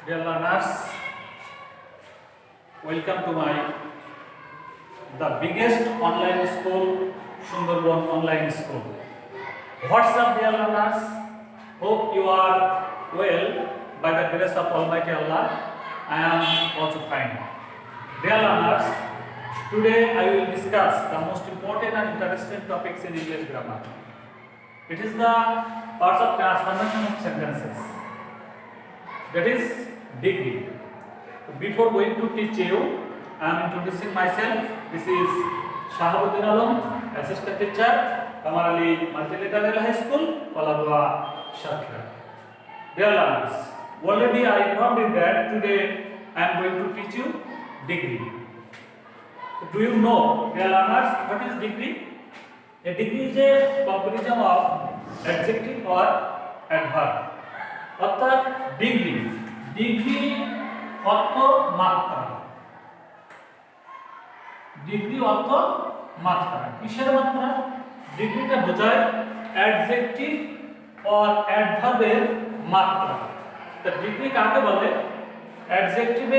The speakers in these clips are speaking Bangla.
Dear learners, welcome to the biggest online school, Sundarban Online School. What's up, dear learners? Hope you are well by the grace of Almighty Allah. I am also fine. Dear learners, today I will discuss the most important and interesting topics in English grammar. It is the parts of transformation of sentences. That is degree. Before going to teach you, I am introducing myself. This is Shahabuddin Alam, assistant teacher, Kamarali Multilateral High School, Paladua, Shakra. Dear learners, already I informed you that today I am going to teach you degree. Do you know, dear learners, what is degree? A degree is a comparison of adjective or adverb. অর্থাৎ ডিগ্রি অর্থ মাত্রা, ডিগ্রি অর্থ মাত্রা। কিসের মাত্রা? ডিগ্রিটা বোঝায় অ্যাডজেক্টিভ অর অ্যাডভার্বের মাত্রা। তা ডিগ্রি কাকে বলে? অ্যাডজেক্টিভ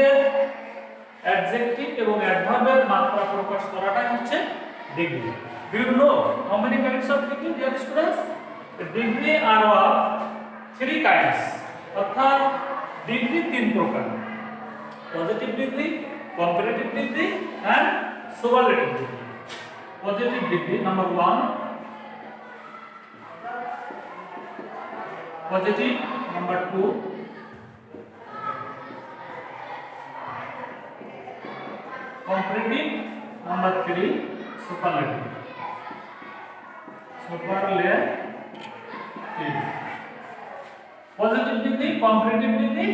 এবং অ্যাডভার্বের মাত্রা প্রকাশ করাটাই হচ্ছে degree. Do you know how many kinds of degree, dear students? The degree are of three kinds. অর্থাৎ ডিগ্রি তিন প্রকার: positive degree, comparative degree and superlative degree. Positive degree number 1, positive number 2, comparative number 3, superlative. Positive degree, comparative degree,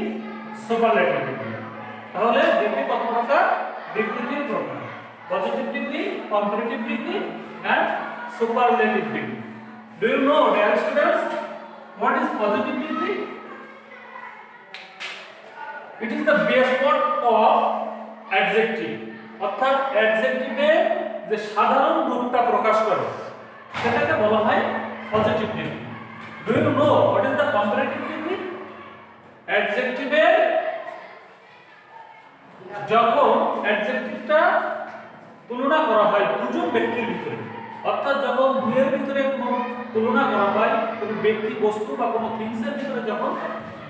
superlative degree. তাহলে ডিগ্রি কত প্রকার? ডিগ্রি তিন প্রকার: positive degree, comparative degree and superlative degree. Do you know, dear students, what is positive degree? It is the base word of adjective, অর্থাৎ অ্যাডজেক্টিভের যে সাধারণ রূপটা প্রকাশ করে সেটাকে বলা হয় positive degree. Do you know what is the comparative degree? অ্যাডজেক্টিভের যখন অ্যাডজেক্টিভটা তুলনা করা হয় দুজন ব্যক্তির ভিতরে, অর্থাৎ যখন দুইয়ের ভিতরে কোনো তুলনা করা হয়, কোনো ব্যক্তি, বস্তু বা কোনো থিংসের ভিতরে যখন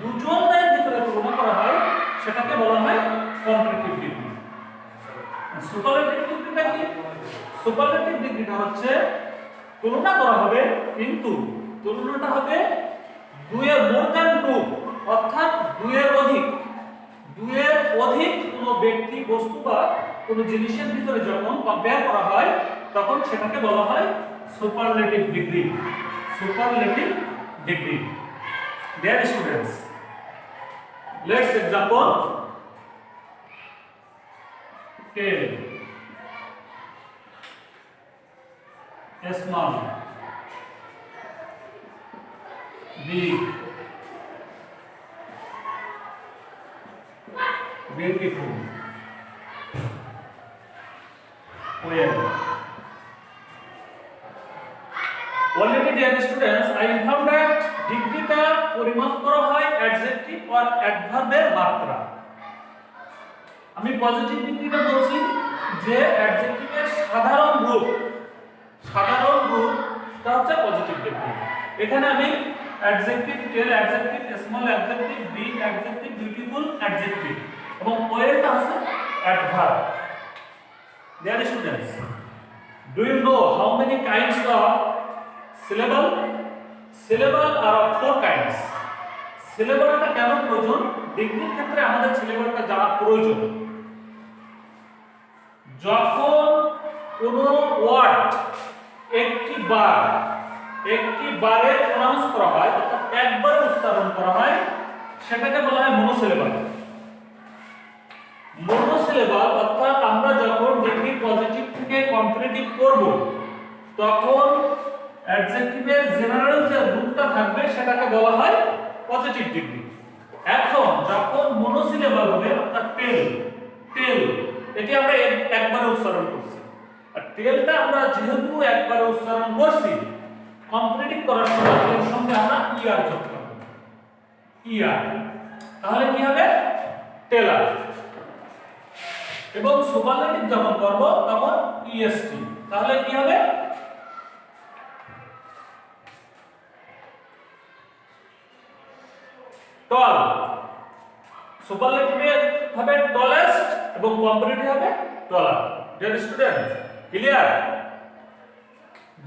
দুজনের ভিতরে তুলনা করা হয় সেটাকে বলা হয় কম্পারেটিভ ডিগ্রি। সুপারলেটিভ ডিগ্রিটা কি? সুপারলেটিভ ডিগ্রিটা হচ্ছে তুলনা করা হবে, কিন্তু তুলনাটা হবে দুইয়ের মোর দ্যান টু, অর্থাৎ দুইয়ের অধিক কোনো ব্যক্তি, বস্তু বা কোনো জিনিসের ভিতরে যখন কম্পেয়ার করা হয় তখন সেটাকে বলা হয় superlative degree. Superlative degree. Dear students, let's example tell, small, big, beautiful, well. Already, dear students, I informed that ডিগ্রিটা পরিমাপ করা হয় অ্যাডজেক্টিভ আর অ্যাডভার্বের মাত্রা। আমি পজিটিভ ডিগ্রিটা বলছি যে অ্যাডজেক্টিভের সাধারণ রূপটা হচ্ছে পজিটিভ ডিগ্রি। এখানে আমি adjective tall, adjective small, adjective big, adjective beautiful, adjective এবং ওয়েলটা হচ্ছে adverb. Dear students, do you know how many kinds of syllable? Syllable are of 4 kinds. সিলেবালটা কেন প্রয়োজন? ডিগ্রির ক্ষেত্রে আমাদের সিলেবালটা জানা প্রয়োজন। যখন কোনো ওয়ার্ড একটি বারে প্রনাউন্স করা হয়, অর্থাৎ একবারে উচ্চারণ করা হয়, সেটাকে বলা হয় মনোসিলেবাল। মনোসিলেবাল অর্থাৎ আমরা যখন ডিগ্রি পজিটিভ থেকে কম্পারেটিভ করব তখন অ্যাডজেক্টিভের জেনারেল যে রূপটা থাকবে সেটাকে বলা হয় পজিটিভ ডিগ্রি। এখন যখন মনোসিলেবাল হবে, অর্থাৎ টেল, এটি আমরা একবারে উচ্চারণ করছি, আর টেলটা আমরা যেহেতু একবারে উচ্চারণ করছি, কম্পারেটিভ করার সময় এর সঙ্গে আমরা ইয়ার যোগ করব। ইয়ার, তাহলে কি হবে? টেলার। এবং সুপারলেটিভ যখন করব তখন ইএসটি। তাহলে কি হবে? টল। সুপারলেটিভে হবে টলেস্ট এবং কম্পারেটিভ হবে টলার। Dear students, clear?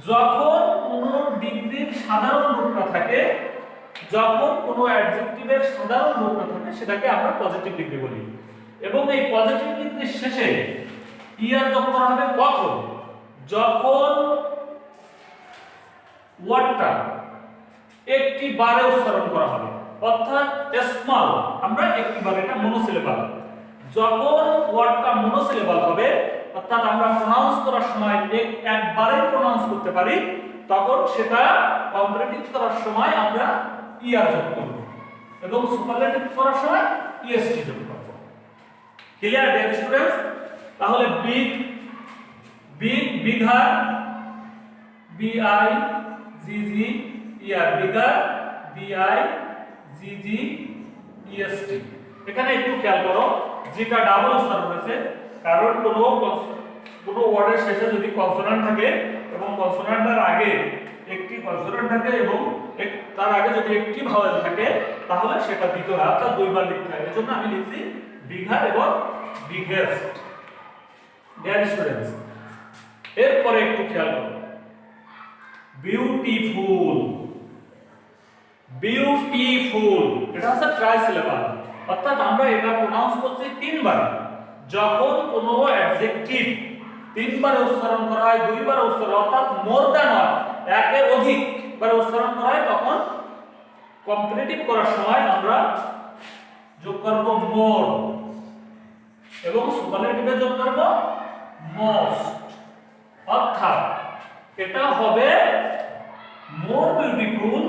যখন কোনো ডিগ্রির সাধারণ রূপটা থাকে, যখন কোনো অ্যাডজেক্টিভের সাধারণ রূপটা থাকে, সেটাকে আমরা পজিটিভ ডিগ্রি বলি। এবং এই পজিটিভ ডিগ্রির শেষে ইয়ার যোগ করা হবে কখন? যখন ওয়ার্ডটা একটি বারে উচ্চারণ করা হবে, অর্থাৎ স্মল। আমরা একটি বারে, এটা মনোসিলেবাল। যখন ওয়ার্ডটা মনোসিলেবাল হবে, অর্থাৎ আমরা প্রনাউন্স করার সময় একবারে প্রনাউন্স করতে পারি, তখন সেটা কম্পারেটিভ করার সময় আমরা ইয়ার যোগ করব এবং সুপারলেটিভ করার সময় ইএসটি যোগ করব। Clear dear students? তাহলে বিগ, বিঘার, বিআই জিজি ইয়ার, বিঘার, বিআই জিজি ইএসটি। এখানে একটু খেয়াল করো, যেটা ডাবল উচ্চারণ হয়েছে, কারণ কোনো ওয়ার্ডের শেষে যদি কনসোনান্ট থাকে এবং কনসোনান্টের আগে একটি কনসোনান্ট থাকে এবং তার আগে যদি একটি ভাওয়েল থাকে, তাহলে সেটা দিতে হয়, অর্থাৎ দুইবার লিখতে হয়। এজন্য আমি লিখছি বিঘার এবং বিঘেস্ট। ডিয়ার স্টুডেন্টস, এরপরে একটু খেয়াল করো, বিউটিফুল। বিউটিফুল এটা হচ্ছে ট্রাইসিলেবল, অর্থাৎ আমরা এটা প্রনাউন্স করছি তিনবার। যখন কোনো অ্যাডজেক্টিভ তিনবার উচ্চারণ করা হয়, দুইবার উচ্চারণ, অর্থাৎ মোর দ্যান ওয়ান, একের অধিক বার উচ্চারণ করা হয়, তখন কম্পারেটিভ করার সময় আমরা যোগ করব মোর এবং সুপারলেটিভে যোগ করব মোস্ট। অর্থাৎ এটা হবে মোর বিউটিফুল,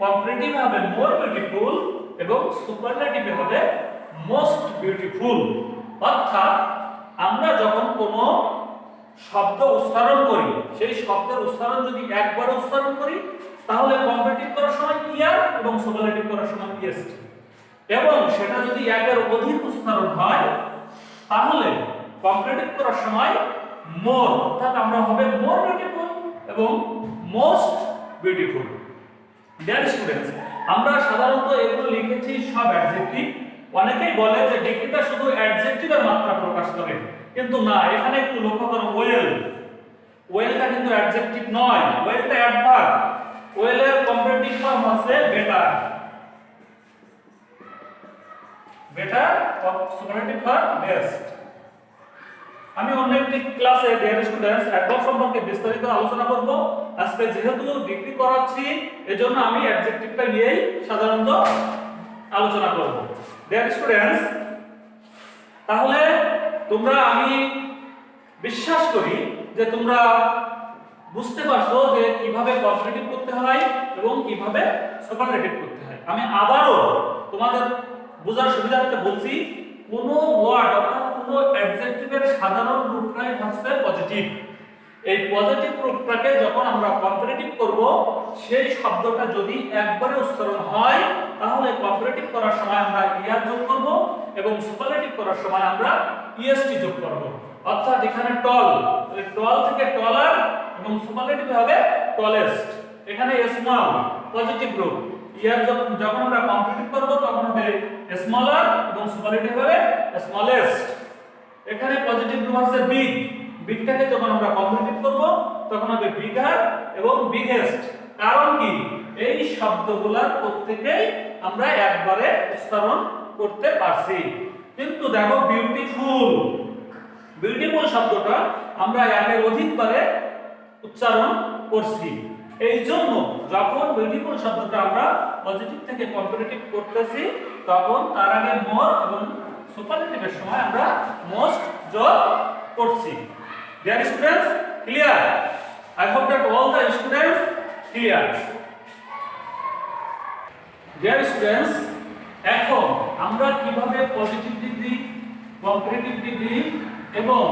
কম্পারেটিভ হবে মোর বিউটিফুল এবং সুপারলেটিভে হবে মোস্ট বিউটিফুল। অর্থাৎ আমরা যখন কোনো শব্দ উচ্চারণ করি, সেই শব্দের উচ্চারণ যদি একবার উচ্চারণ করি, তাহলে কম্পারেটিভ করার সময় ইয়ার এবং সুপারলেটিভ করার সময় ইএসটি। এবং সেটা যদি একের অধিক উচ্চারণ হয়, তাহলে কম্পারেটিভ করার সময় মোর, অর্থাৎ আমরা হবে মোর বিউটিফুল এবং মোস্ট বিউটিফুল। ডিয়ার স্টুডেন্টস, আমরা সাধারণত এগুলো লিখেছি সব অ্যাডজেক্টিভ। অনেকেই বলে যে ডিগ্রিটা শুধু অ্যাডজেক্টিভের মাত্রা প্রকাশ করে, কিন্তু না, এখানে একটু লক্ষ্য করো, ওয়েল, ওয়েলটা কিন্তু অ্যাডজেক্টিভ নয়, ওয়েলটা অ্যাডভার্ব। ওয়েলের কম্পারেটিভ ফর্ম হচ্ছে better, better superlative form best. আমি অন্য একটি ক্লাসে ডিয়ার স্টুডেন্টস অ্যাডভার্ব সম্পর্কে বিস্তারিত আলোচনা করব। আজকে যেহেতু ডিগ্রি করাচ্ছি, এজন্য আমি অ্যাডজেক্টিভটা নিয়েই সাধারণত আলোচনা করব। ডিয়ার স্টুডেন্টস, তাহলে তোমরা, আমি বিশ্বাস করি যে তোমরা বুঝতে পারছো যে কিভাবে কম্পারেটিভ করতে হয় এবং কিভাবে সুপারলেটিভ করতে হয়। আমি আবারও তোমাদের বোঝার সুবিধার্থে বলছি, কোন ওয়ার্ড অর্থাৎ কোন অ্যাডজেক্টিভের সাধারণ রূপটাই হচ্ছে পজিটিভ। এই পজিটিভ রূপটাকে যখন আমরা কম্পারেটিভ করব, সেই শব্দটা যদি একবারে উচ্চারণ হয়, তাহলে কম্পারেটিভ করার সময় আমরা ইয়ার যোগ করব এবং সুপারলেটিভ করার সময় আমরা ইএসটি যোগ করব। অর্থাৎ এখানে টল, তাহলে টল থেকে টলার এবং সুপারলেটিভ হবে টলেস্ট। এখানে স্মল পজিটিভ রূপ, ইয়ার যখন আমরা কম্পারেটিভ করব তখন হবে স্মলার এবং সুপারলেটিভ হবে স্মলেস্ট। এখানে পজিটিভ রূপ আছে বিগ, বিগটাকে যখন আমরা কম্পারেটিভ করব তখন হবে বিগার এবং বিগেস্ট। কারণ কি, এই শব্দগুলোর প্রত্যেকই আমরা একবারে উচ্চারণ করতে পারছি। কিন্তু দেখো বিউটিফুল, বিউটিফুল শব্দটা আমরা একের অধিকবারে উচ্চারণ করছি। এই জন্য যখন বিউটিফুল শব্দটা আমরা পজিটিভ থেকে কম্পারেটিভ করতেছি, তখন তার আগে মোর এবং সুপারলেটিভের সময় আমরা মোস্ট যোগ করছি। Dear students, clear? I hope that all the students clear. Dear students, এখন আমরা কিভাবে পজিটিভ ডিগ্রি, কম্পারেটিভ ডিগ্রি এবং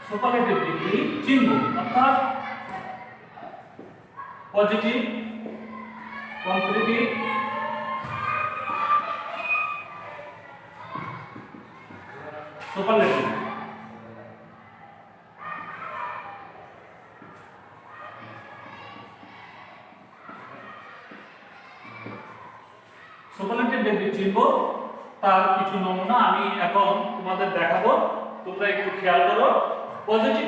সুপারলেটিভ ডিগ্রি চিনব, অর্থাৎ positive, comparative superlative. Superlative degree চিনব, তার কিছু নমুনা আমি এখন তোমাদের দেখাবো, তোমরা একটু খেয়াল করো। পজিটিভ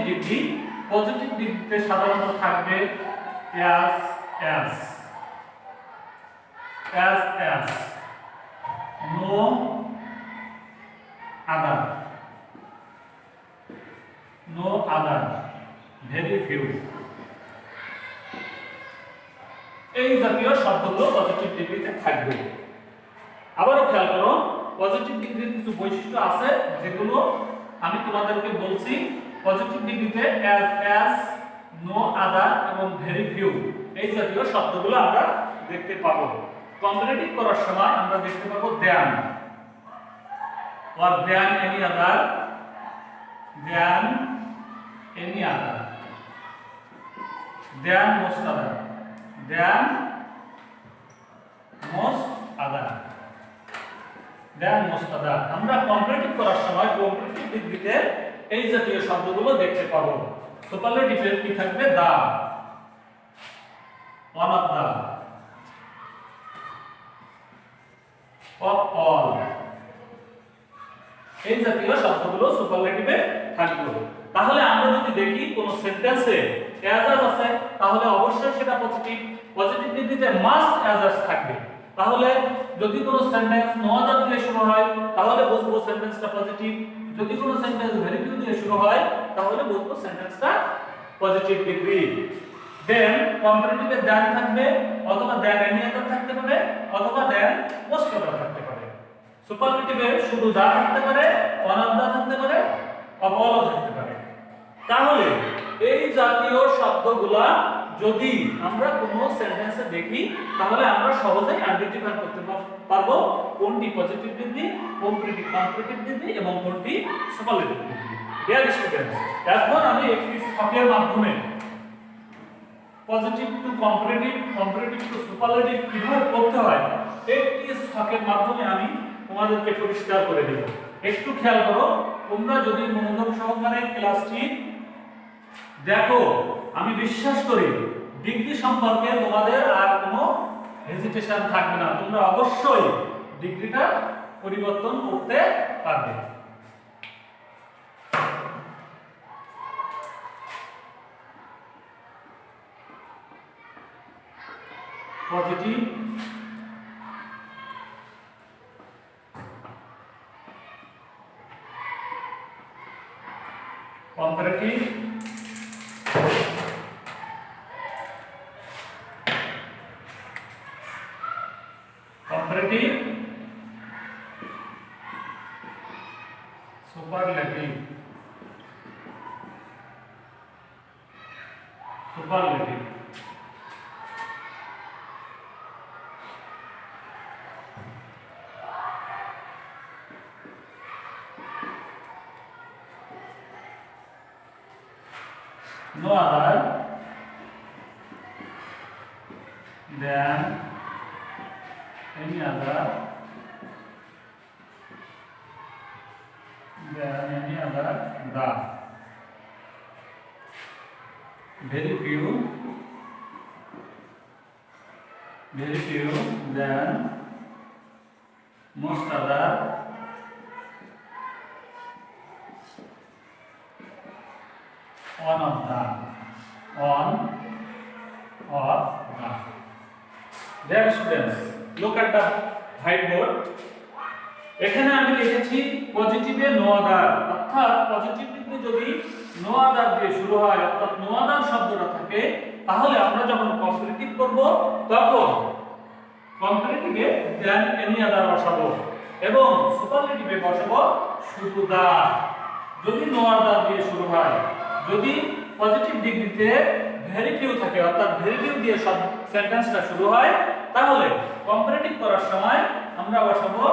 ডিগ্রিতে সাধারণত থাকবে as no other very few, এই জাতীয় শব্দগুলো পজিটিভ ডিগ্রিতে থাকবে। আবারও খেয়াল করো, পজিটিভ ডিগ্রির কিছু বৈশিষ্ট্য আছে যেগুলো আমি তোমাদেরকে বলছি। পজিটিভ ডিগ্রিতে অ্যাজ নো আদার এবং ভেরি ফিউ এই জাতীয় শব্দগুলো আমরা দেখতে পাবো। কম্পারেটিভ করার সময় আমরা দেখতে পাবো দেন or than any other, than most other, আমরা কম্পারেটিভ করার সময় কম্পারেটিভ ডিগ্রিতে এই জাতীয় শব্দগুলো দেখতে পাবো। সুপারলেটিভে কি থাকবে? দা, one of the, of all, এই জাতীয় শব্দগুলো সুপারলেটিভে থাকবে। তাহলে আমরা যদি দেখি কোন সেন্টেন্সে অ্যাজাস আছে, তাহলে অবশ্যই সেটা পজিটিভ ডিগ্রিতে মাস্ট অ্যাজাস থাকবে। তাহলে যদি কোন সেন্টেন্স নো আদার দিয়ে শুরু হয়, তাহলে বুঝবো সেন্টেন্সটা পজিটিভ। যদি কোন সেন্টেন্স ভেরি ফিউ দিয়ে শুরু হয়, তাহলে বুঝবো সেন্টেন্সটা পজিটিভ ডিগ্রি। দেন কম্পারেটিভে দ্যান থাকবে, অথবা দ্যান এনি আদার থাকতে পারে, অথবা দ্যান মোস্ট আদার থাকতে পারে। সুপারলেটিভে শুধু দা থাকতে পারে, ওয়ান অফ দা থাকতে পারে, অফ অল থাকতে পারে। তাহলে এই জাতীয় শব্দগুলা যদি আমরা কোনো সেন্টেন্সে দেখি, তাহলে আমরা সহজেই আইডেন্টিফাই করতে পারবো কোনটি পজিটিভ ডিগ্রি, কোনটি কম্পারেটিভ ডিগ্রি এবং কোনটি সুপারলেটিভ ডিগ্রি। ডিয়ার স্টুডেন্টস, এখন আমি একটি ছকের মাধ্যমে positive to comparative, comparative two superlative কিভাবে করতে হয় একটি ছকের মাধ্যমে আমি তোমাদেরকে পরিষ্কার করে দেব। একটু খেয়াল করো, তোমরা যদি মনোযোগ সহকারে ক্লাসটি দেখো, আমি বিশ্বাস করি ডিগ্রি সম্পর্কে তোমাদের আর কোনো হেজিটেশন থাকবে না। তোমরা অবশ্যই ডিগ্রিটা পরিবর্তন করতে পারবে। Positive, comparative, superlative, no other than any other, the, very few than most other, one of the, Dear students, look at the whiteboard. এখানে আমি লিখেছি পজিটিভে নো আদার, অর্থাৎ পজিটিভ ডিগ্রি যদি নো আদার দিয়ে শুরু হয়, অর্থাৎ নো আদার শব্দটা থাকে, তাহলে আমরা যখন কম্পারেটিভ করব তখন কম্পারেটিভে দেন এনি আদার বসাবো এবং সুপারলেটিভে বসাবো শুধু দা। যদি নো আদার দিয়ে শুরু হয়, যদি পজিটিভ ডিগ্রিতে ভেরি ফিউ থাকে, অর্থাৎ ভেরি ফিউ দিয়ে সব সেন্টেন্সটা শুরু হয়, তাহলে কম্পারেটিভ করার সময় আমরা বসাবো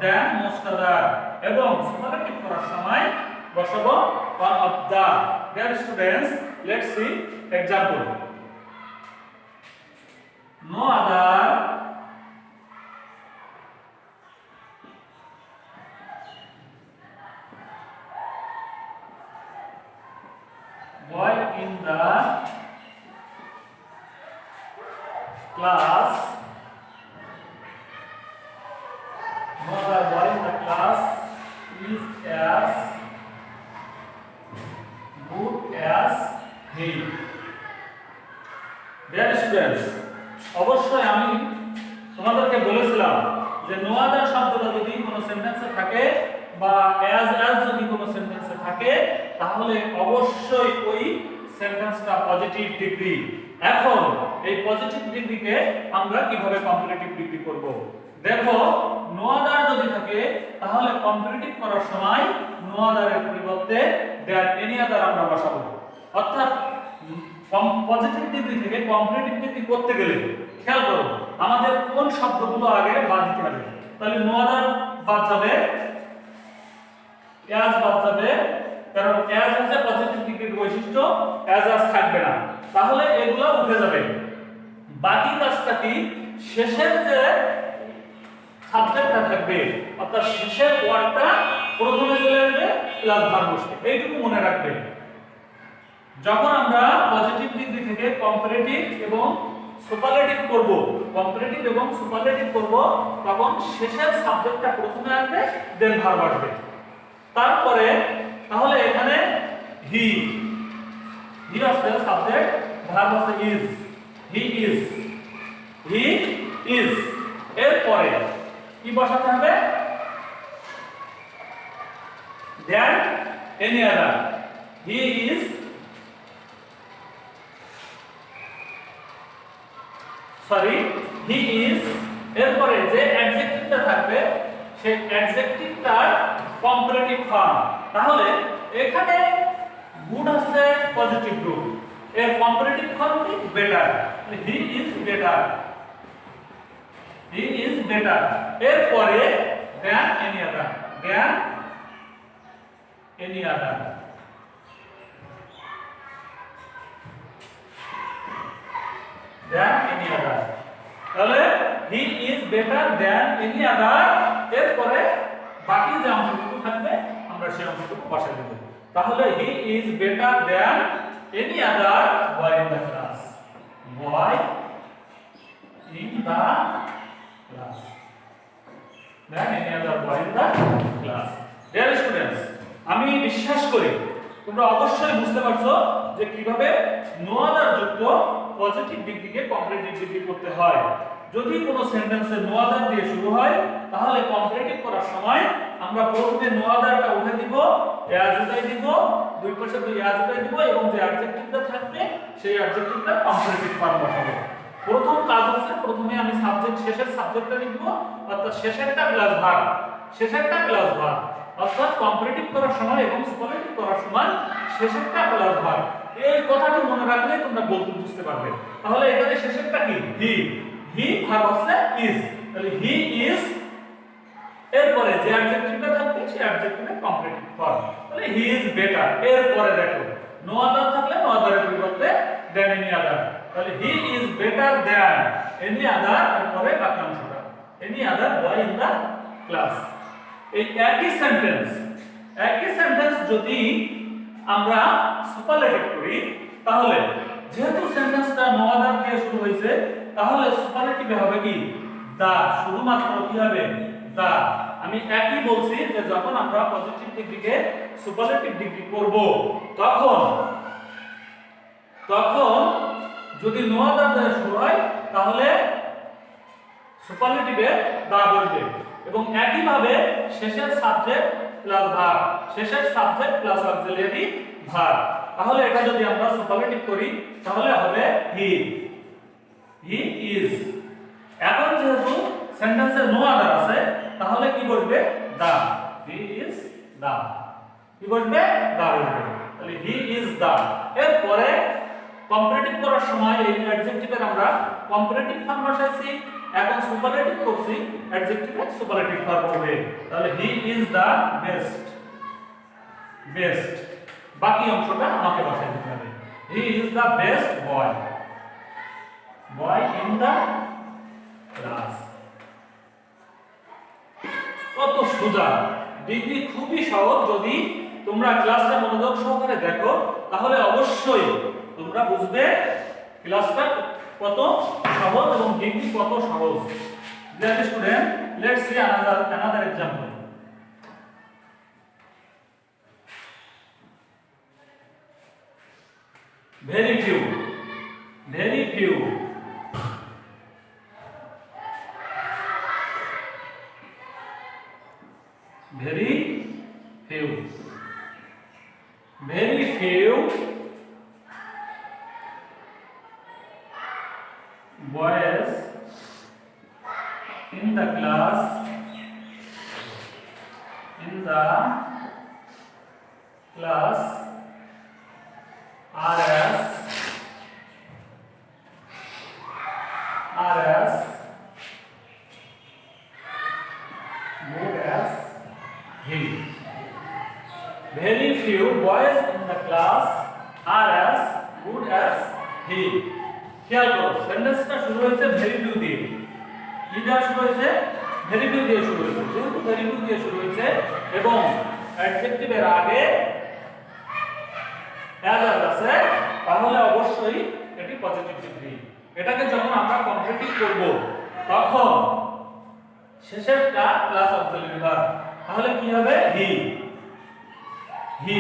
দেন মোস্ট আদার এবং সুপারলেটিভ করার সময় বসাবো one of the. Dear students, let's see example. No other class, no other boy in the class is as good as he. Dear students, অবশ্যই আমি তোমাদেরকে বলেছিলাম যে নো আদার শব্দটা যদি কোনো সেন্টেন্সে থাকে বা অ্যাজ যদি কোনো সেন্টেন্সে থাকে তাহলে অবশ্যই ওই সেন্টেন্সটা পজিটিভ ডিগ্রি। এখন এই পজিটিভ ডিগ্রিকে আমরা কিভাবে কম্পারেটিভ ডিগ্রি করব? দেখো, নো আদার যদি থাকে তাহলে কম্পারেটিভ করার সময় নো আদারের পরিবর্তে দ্যাট এনি আদার আমরা বসাবো। অর্থাৎ পজিটিভ ডিগ্রি থেকে কম্পারেটিভ ডিগ্রি করতে গেলে খেয়াল করো আমাদের কোন শব্দগুলো আগে বাদ দিতে হবে। তাহলে নো আদার বাদ যাবে, অ্যাজ বাদ যাবে, কারণ অ্যাজ হচ্ছে পজিটিভ ডিগ্রির বৈশিষ্ট্য, অ্যাজ থাকবে না, তাহলে এগুলো উঠে যাবে। বাকি কাজটা কি? শেষের যে সাবজেক্টটা থাকবে অর্থাৎ শেষের ওয়ার্ডটা প্রথমে চলে আসবে প্লাস ভার্ব বসবে, এইটুকু মনে রাখবে। যখন আমরা পজিটিভ ডিগ্রি থেকে কম্পারেটিভ এবং সুপারলেটিভ করব, কম্পারেটিভ এবং সুপারলেটিভ করব, তখন শেষের সাবজেক্টটা প্রথমে আসবে দেন ভার্ব আসবে। তারপরে তাহলে এখানে হি আছে সাবজেক্ট, ভার্ব আছে ইজ, হি ইজ, এরপরে কি বসাতে হবে? দেন এনি আদার, হি ইজ এরপরে যে অ্যাডজেক্টিভটা থাকবে সেই অ্যাডজেক্টিভটার কম্পারেটিভ ফর্ম। তাহলে এখানে গুড আছে পজিটিভ রূপ, এর কম্পারেটিভ ফর্ম কি? বেটার। হি ইজ বেটার, এরপরে দেন এনি আদার, তাহলে he is better than any other, এরপরে বাকি যে অংশটুকু থাকবে আমরা সেই অংশটুকু বসাই দেব। তাহলে he is better than any other boy in the class, boy in the class, than any other boy in the class. Deer students, আমি বিশ্বাস করি তোমরা অবশ্যই বুঝতে পারছো যে কিভাবে নো আদার যুক্ত পজিটিভ ডিগ্রিকে কম্পারেটিভ ডিগ্রি করতে হয়। যদি কোনো সেন্টেন্সে নো আদার দিয়ে শুরু হয় তাহলে কম্পারেটিভ করার সময় আমরা প্রথমে নো আদারটা উঠে দিব, অ্যাজ উঠাই দিব, দুই পাশে দুই অ্যাজ উঠাই দিব এবং যে অ্যাডজেক্টিভটা থাকবে সেই অ্যাডজেক্টিভটা কম্পারেটিভ ফর্ম বসাবো। প্রথম কাজ হচ্ছে প্রথমে আমি সাবজেক্ট শেষের সাবজেক্টটা লিখব, অর্থাৎ শেষেরটা প্লাস ভার্ব, অর্থাৎ কম্পারেটিভ করার সময় এবং সুপারলেটিভ করার সময় শেষেরটা প্লাস ভার্ব। এই কথাটি মনে রাখলে তোমরা বলতে বুঝতে পারবে। তাহলে এখানে শেষেরটা কি? হি ভার্ব হচ্ছে ইজ, তাহলে হি ইজ, এরপরে যে অ্যাডজেক্টিভটা থাকবে সেই অ্যাডজেক্টিভের কম্পারেটিভ ফর্ম, তাহলে হি ইজ বেটার। এরপরে দেখো নো আদার থাকলে নো আদারের পরিবর্তে দেন এনি আদার, তাহলে he is better than any other, এরপরে বাকি অংশটা any other boy in the class. এই একই সেন্টেন্স যদি আমরা সুপারলেটিভ করি তাহলে যেহেতু সেন্টেন্সটা নো আদার দিয়ে শুরু হয়েছে তাহলে সুপারলেটিভে হবে কি? দা, শুধুমাত্র কি হবে? দা। আমি একই বলছি যে যখন আমরা পজিটিভ ডিগ্রিকে সুপারলেটিভ ডিগ্রি করব তখন যদি নো আদার দিয়ে শুরু হয় তাহলে সুপারলেটিভে দা বসবে এবং একই ভাবে শেষের subject plus verb, auxiliary verb. তাহলে এটা যদি আমরা সুপারলেটিভ করি তাহলে হবে হি ইজ। এখন যেহেতু সেন্টেন্সে নো আদার আছে তাহলে কি বসবে? দা, হি ইজ দা, কি বসবে? দা বসবে, তাহলে হি ইজ দা। এরপরে কম্পারেটিভ করার সময় এই অ্যাডজেক্টিভের আমরা কম্পারেটিভ ফর্ম বসাইছি, এখন সুপারলেটিভ করছি, অ্যাডজেক্টিভের সুপারলেটিভ ফর্ম হবে, তাহলে হি ইজ দা বেস্ট। বাকি অংশটা আমাকে বসাই দিতে হবে, he is the best boy in the class. কত সোজা, ডিগ্রি খুবই সহজ। যদি তোমরা ক্লাসটা মনোযোগ সহকারে দেখো তাহলে অবশ্যই তোমরা বুঝবে ক্লাসটা কত সহজ এবং ডিগ্রি কত সহজ। Dear student, let's see another example. Very few, very few. Very few, very few boys in the class are as good as he. Very few boys in the class are as good as he. খেয়াল করো সেন্টেন্সটা শুরু হয়েছে ভেরি ফিউ দিয়ে, কি দিয়ে শুরু হয়েছে? ভেরি ফিউ দিয়ে শুরু হয়েছে। যেহেতু ভেরি ফিউ দিয়ে শুরু হয়েছে এবং অ্যাডজেক্টিভের আগে অ্যাজ আছে, তাহলে অবশ্যই এটি পজিটিভ ডিগ্রি। এটাকে যখন আমরা কমপ্লিট করব তখন শেষেরটা প্লাস অক্সিলারি ভার্ব, তাহলে কি হবে? He, he,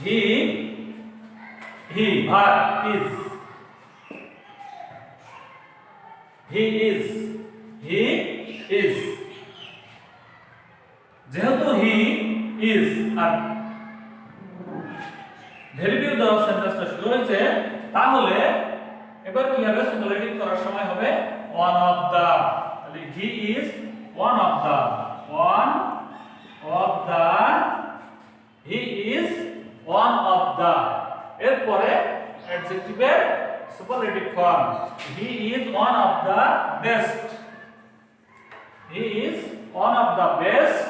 he, he verb is, he is, he is. যেহেতু হি ইজ আর ভেরি ফিউ দ্বারা সেন্টেন্সটা শুরু হয়েছে, তাহলে এবার কি হবে? সুপারলেটিভ করার সময় হবে ওয়ান অফ দা। তাহলে he is one of the, one of the, he is one of the. এরপরে অ্যাডজেক্টিভের superlative form, he is one of the best, he is one of the best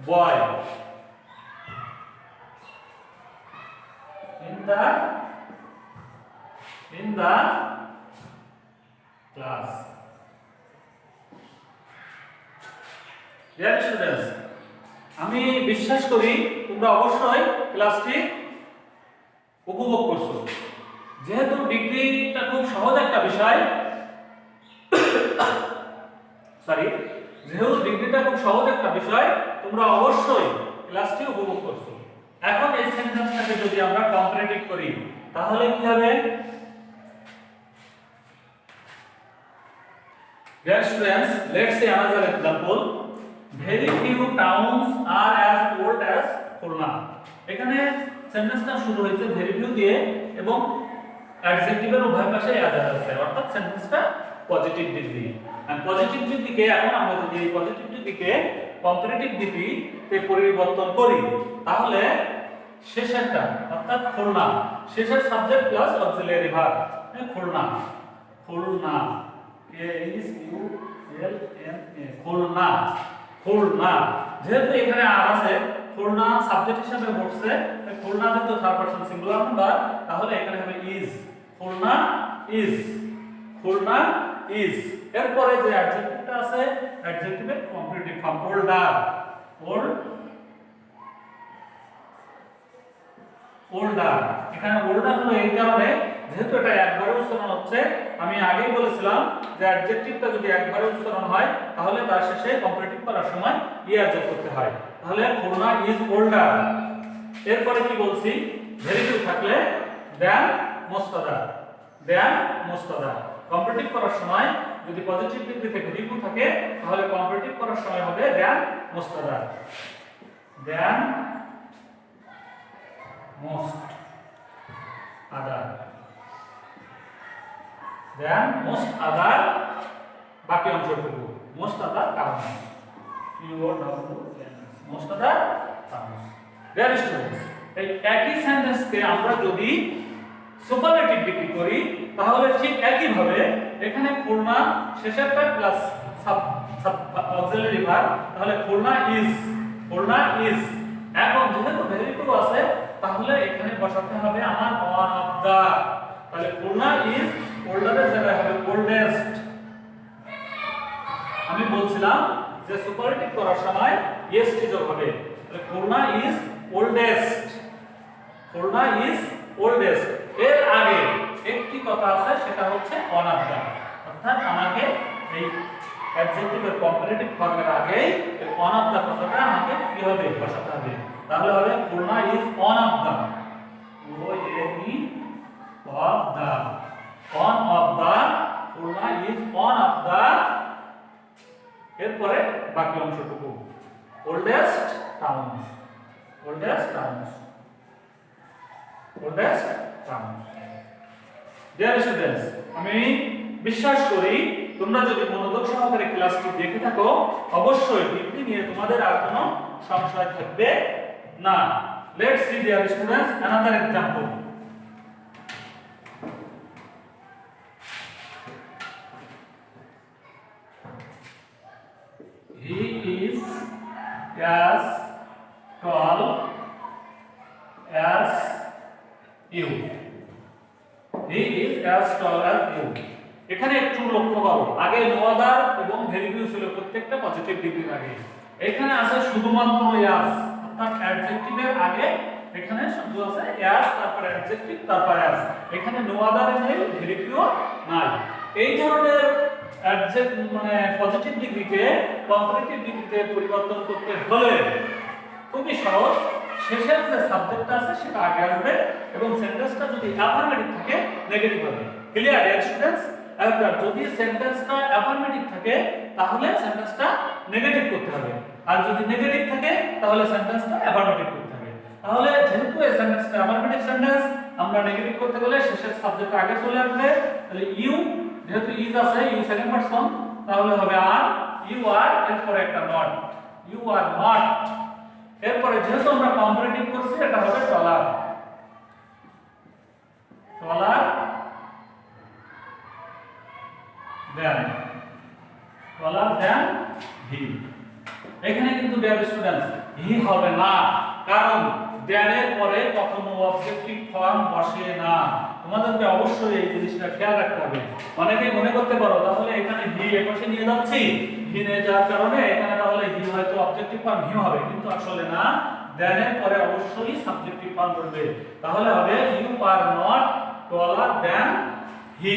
boy in the class. Dear students, আমি বিশ্বাস করি তোমরা অবশ্যই ক্লাসটি উপভোগ করছো। যেহেতু ডিগ্রিটা খুব সহজ একটা বিষয়, যেহেতু ডিগ্রিটা খুব সহজ একটা বিষয়, তোমরা অবশ্যই ক্লাসটি উপভোগ করছো। এখন এই সেন্টেন্সটাকে যদি আমরা কম্পারেটিভ করি তাহলে কি হবে? Dear students, let's say another example. Very few towns are as old as Khulna. এখানে সেন্টেন্সটা শুরু হয়েছে very few দিয়ে এবং অ্যাডজেক্টিভের উভয় পাশে as আছে, অর্থাৎ সেন্টেন্সটা পজিটিভ ডিগ্রি। আর পজিটিভ ডিগ্রিকে এখন আমরা যদি এই পজিটিভ ডিগ্রিকে কম্পারেটিভ ডিগ্রিতে পরিবর্তন করি তাহলে শেষেরটা অর্থাৎ খুলনা, শেষের subject plus auxiliary verb, Khulna, Khulna, A is U L N A, Khulna, Khulna. যেহেতু এখানে আর আছে, খুলনা সাবজেক্ট হিসেবে বসছে, খুলনা যেহেতু থার্ড পারসন সিঙ্গুলার নাম্বার, তাহলে এখানে হবে is, Khulna is, Khulna is. এরপরে যে অ্যাডজেক্টিভটা আছে, অ্যাডজেক্টিভের কম্পারেটিভ ফর্ম ওল্ডার, ওল্ডার। এখানে ওল্ডার হলো এই কারণে যেহেতু এটা একবারে উচ্চারণ হচ্ছে, আমি আগেই বলেছিলাম যে অ্যাডজেক্টিভটা যদি একবারে উচ্চারণ হয় তাহলে তার শেষে কম্পারেটিভ করার সময় ইয়ার যোগ করতে হয়। তাহলে খুলনা ইজ ওল্ডার। এরপরে কি বলছি? ভেরি ফিউ থাকলে দেন মোস্ট আদার, দেন মোস্ট আদার। কম্পারেটিভ করার সময় যদি পজিটিভ ডিগ্রিতে ভেরি ফিউ থাকে তাহলে কম্পারেটিভ করার সময় হবে দেন মোস্ট আদার, দেন মোস্ট আদার, দেন মোস্ট আদার। বাকি অংশটুকু most other terms, most other terms. Dear students, এই একই সেন্টেন্সকে আমরা যদি সুপারলেটিভ ডিগ্রি করি তাহলে ঠিক একই ভাবে এখানে খুলনা শেষেরটা প্লাস অক্সিলারি ভার্ব, তাহলে খুলনা ইজ, খুলনা ইজ। এখন যেহেতু ভেরি ফিউ আছে তাহলে এখানে বসাতে হবে আমার ওয়ান অফ দা। তাহলে খুলনা ইজ ওল্ডারের জায়গায় হবে ওল্ডেস্ট। আমি বলছিলাম যে সুপারলেটিভ করার সময় এসটি যোগ হবে। তাহলে Khulna is oldest, Khulna is oldest, এর আগে একটি কথা আছে সেটা হচ্ছে ওয়ান অফ দা, অর্থাৎ আমাকে এই অ্যাডজেক্টিভের কম্পারেটিভ ফর্মের আগে এই ওয়ান অফ দা কথাটা আমাকে কি হবে বসাতে হবে, তাহলে হবে Khulna is one of the, ও এ ই of the, one of the, Khulna is one of the, এরপরে বাকি অংশটুকু oldest towns, oldest towns, oldest towns. Dear students, আমি বিশ্বাস করি তোমরা যদি মনোযোগ সহকারে ক্লাসটি দেখে থাকো অবশ্যই ডিগ্রি নিয়ে তোমাদের আর কোনো সংশয় থাকবে না। Let's see dear students another example. He is as tall as you. He is as tall as you. এখানে একটু লক্ষ্য করো, আগে নো আদার এবং ভেরি ফিউ ছিল প্রত্যেকটা পজিটিভ ডিগ্রির আগে। এখানে আছে শুধুমাত্র as, অর্থাৎ অ্যাডজেক্টিভের আগে এখানে শুধু আছে as, তারপর অ্যাডজেক্টিভ, তারপর as। এখানে নো আদার নেই, ভেরি ফিউ নাই। এই ধরনের অ্যাডজেক্ট মানে পজিটিভ ডিগ্রিকে কম্পারেটিভ ডিগ্রিতে পরিবর্তন করতে হলে খুবই সহজ। শেষের যে সাবজেক্টটা আছে সেটা আগে আসবে এবং সেন্টেন্সটা যদি অ্যাফার্মেটিভ থাকে নেগেটিভ হবে। Clear dear students? এবার যদি সেন্টেন্সটা অ্যাফার্মেটিভ থাকে তাহলে সেন্টেন্সটা নেগেটিভ করতে হবে, আর যদি নেগেটিভ থাকে তাহলে সেন্টেন্সটা অ্যাফার্মেটিভ করতে হবে। তাহলে যেহেতু এই সেন্টেন্সটা অ্যাফার্মেটিভ সেন্টেন্স, আমরা নেগেটিভ করতে গেলে শেষের সাবজেক্ট আগে চলে আসবে। তাহলে ইউ, যেহেতু ইজ আছে, ইউ সেকেন্ড পারসন, তাহলে হবে আর, ইউ আর, এরপরে একটা নট, ইউ আর নট। এরপরে যেহেতু আমরা কম্পারেটিভ করছি এটা হবে টলার, টলার দেন, টলার দেন হি। এখানে কিন্তু ডিয়ার স্টুডেন্টস হি হবে না, কারণ দেনের পরে কখনো অবজেক্টিভ ফর্ম বসে না। তোমাদেরকে অবশ্যই এই জিনিসটা খেয়াল রাখতে হবে। অনেকেই মনে করতে পারো তাহলে এখানে হি এপাশে নিয়ে যাচ্ছি, হি নিয়ে যাওয়ার কারণে এখানে তাহলে হি হয়তো অবজেক্টিভ ফর্ম হি হবে, কিন্তু আসলে না, দেনের পরে অবশ্যই সাবজেক্টিভ ফর্ম বসবে। তাহলে হবে you are not taller than he,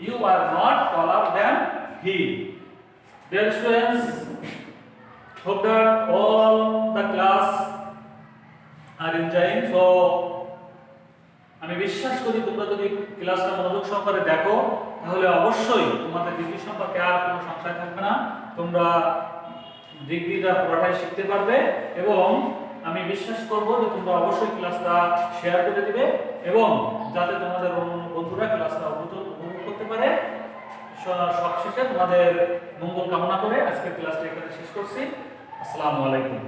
you are not taller than he. Dear students, hope that all the class are enjoying. So আমি বিশ্বাস করি তোমরা যদি ক্লাসটা মনোযোগ সহকারে দেখো তাহলে অবশ্যই তোমাদের ডিগ্রি সম্পর্কে আর কোনো সংশয় থাকবে না, তোমরা ডিগ্রিটা পুরোটাই শিখতে পারবে এবং আমি বিশ্বাস করব যে তোমরা অবশ্যই ক্লাসটা শেয়ার করে দিবে এবং যাতে তোমাদের অন্য বন্ধুরা ক্লাসটা উপভোগ করতে পারে। সবশেষে তোমাদের মঙ্গল কামনা করে আজকের ক্লাসটা এখানে শেষ করছি। আসসালামু আলাইকুম।